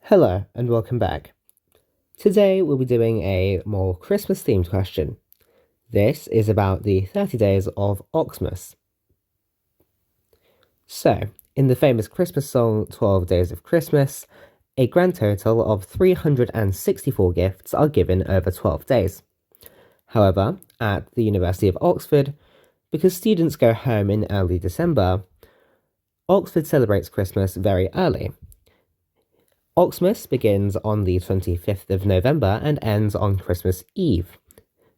Hello and welcome back. Today we'll be doing a more Christmas themed question. This is about the 30 Days of Oxmas. So, in the famous Christmas song 12 Days of Christmas, a grand total of 364 gifts are given over 12 days. However, at the University of Oxford, because students go home in early December, Oxford celebrates Christmas very early. Oxmas begins on the 25th of November and ends on Christmas Eve.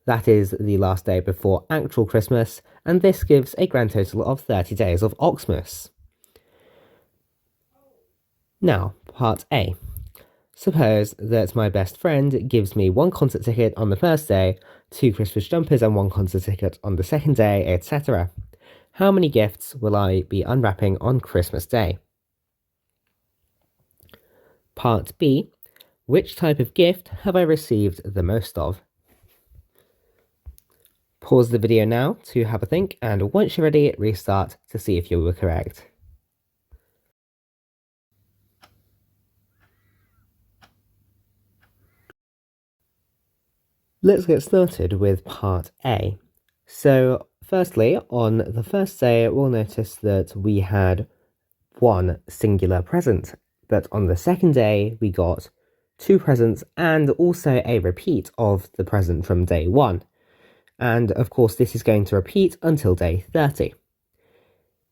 That is the last day before actual Christmas, and this gives a grand total of 30 days of Oxmas. Now, part A. Suppose that my best friend gives me one concert ticket on the first day, 2 Christmas jumpers and 1 concert ticket on the second day, etc. How many gifts will I be unwrapping on Christmas Day? Part B. Which type of gift have I received the most of? Pause the video now to have a think, and once you're ready, restart to see if you were correct. Let's get started with part A. So, firstly, on the first day, we'll notice that we had one singular present, but on the second day, we got 2 presents and also a repeat of the present from day 1. And of course, this is going to repeat until day 30.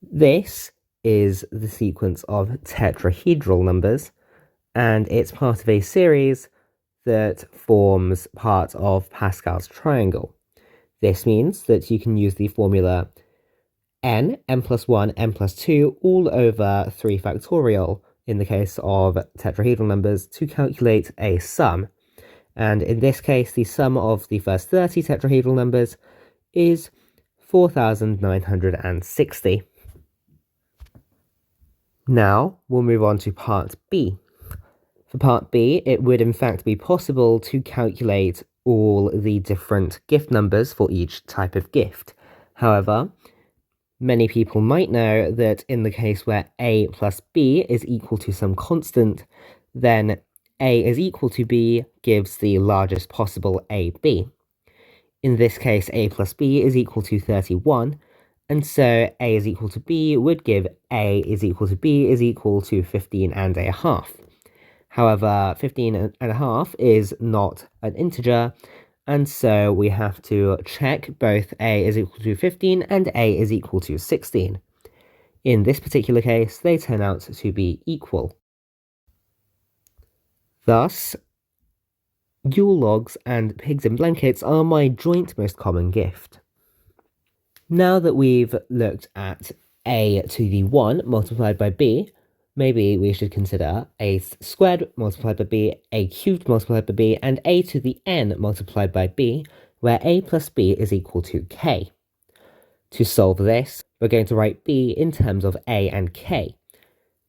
This is the sequence of tetrahedral numbers, and it's part of a series that forms part of Pascal's triangle. This means that you can use the formula n plus 1, n plus 2, all over 3 factorial in the case of tetrahedral numbers to calculate a sum. And in this case, the sum of the first 30 tetrahedral numbers is 4,960. Now, we'll move on to part B. For part B, it would in fact be possible to calculate all the different gift numbers for each type of gift. However, many people might know that in the case where A plus B is equal to some constant, then A is equal to B gives the largest possible AB. In this case, A plus B is equal to 31, and so A is equal to B would give A is equal to B is equal to 15 and a half. However, 15 and a half is not an integer, and so we have to check both A is equal to 15 and A is equal to 16. In this particular case, they turn out to be equal. Thus, Yule logs and pigs in blankets are my joint most common gift. Now that we've looked at A to the 1 multiplied by B, maybe we should consider a squared multiplied by b, a cubed multiplied by b, and a to the n multiplied by b, where a plus b is equal to k. To solve this, we're going to write b in terms of a and k.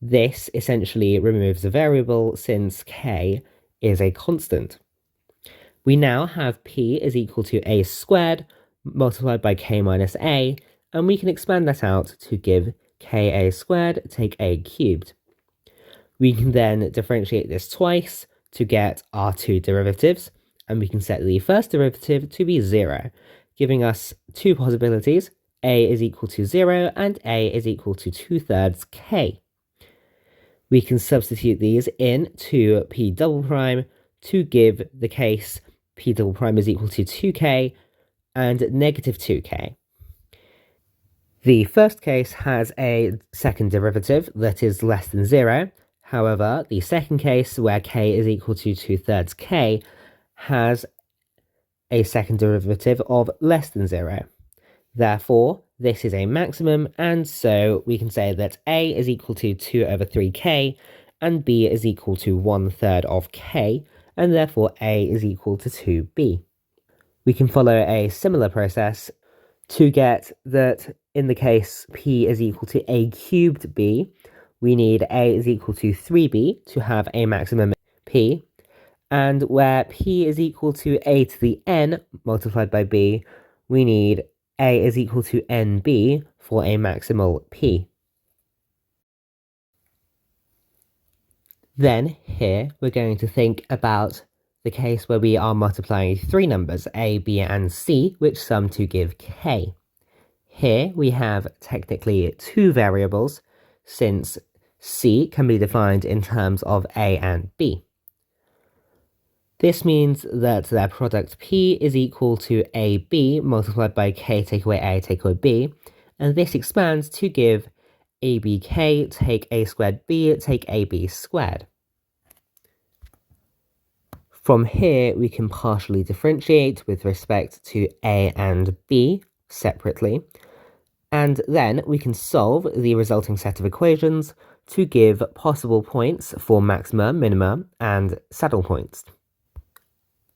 This essentially removes a variable since k is a constant. We now have p is equal to a squared multiplied by k minus a, and we can expand that out to give ka squared take a cubed. We can then differentiate this twice to get our 2 derivatives, and we can set the first derivative to be 0, giving us 2 possibilities, a is equal to 0 and a is equal to 2/3 k. We can substitute these in to p double prime to give the case p double prime is equal to 2k and negative 2k. The first case has a second derivative that is less than 0. However, the second case, where k is equal to 2/3 k, has a second derivative of less than 0. Therefore, this is a maximum, and so we can say that a is equal to 2/3k, and b is equal to 1/3 of k, and therefore a is equal to 2b. We can follow a similar process to get that in the case p is equal to a cubed b, we need a is equal to 3b to have a maximum p, and where p is equal to a to the n multiplied by b, we need a is equal to nb for a maximal p. Then here we're going to think about the case where we are multiplying three numbers, a, b, and c, which sum to give k. Here we have technically two variables, since c can be defined in terms of a and b. This means that their product P is equal to AB multiplied by K take away A take away B, and this expands to give ABK take A squared B take AB squared. From here, we can partially differentiate with respect to A and B separately, and then we can solve the resulting set of equations to give possible points for maxima, minima, and saddle points.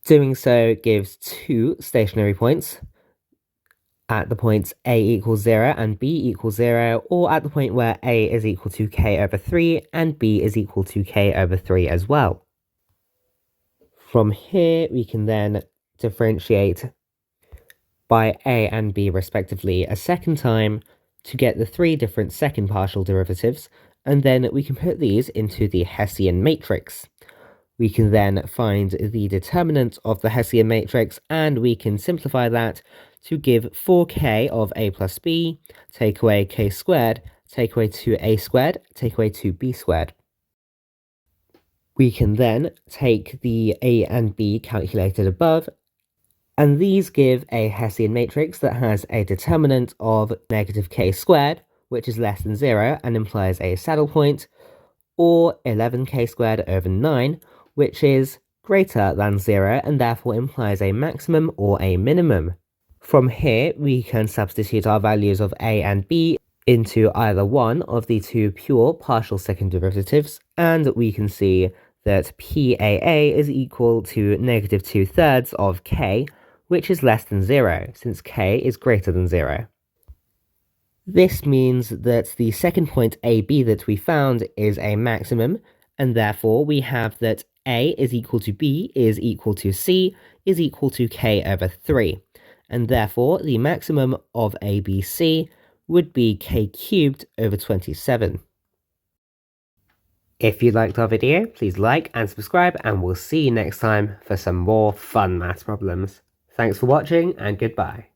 Doing so gives two stationary points at the points a equals 0 and b equals 0, or at the point where a is equal to k over 3 and b is equal to k over 3 as well. From here, we can then differentiate by a and b respectively a second time to get the three different second partial derivatives, and then we can put these into the Hessian matrix. We can then find the determinant of the Hessian matrix, and we can simplify that to give 4k of a plus b, take away k squared, take away 2a squared, take away 2b squared. We can then take the a and b calculated above, and these give a Hessian matrix that has a determinant of negative k squared, which is less than 0 and implies a saddle point, or 11k squared over 9, which is greater than 0 and therefore implies a maximum or a minimum. From here, we can substitute our values of a and b into either one of the two pure partial second derivatives, and we can see that PAA is equal to negative 2/3 of k, which is less than 0, since k is greater than 0. This means that the second point AB that we found is a maximum, and therefore we have that A is equal to B is equal to C is equal to K over 3, and therefore the maximum of ABC would be K cubed over 27. If you liked our video, please like and subscribe, and we'll see you next time for some more fun maths problems. Thanks for watching, and goodbye.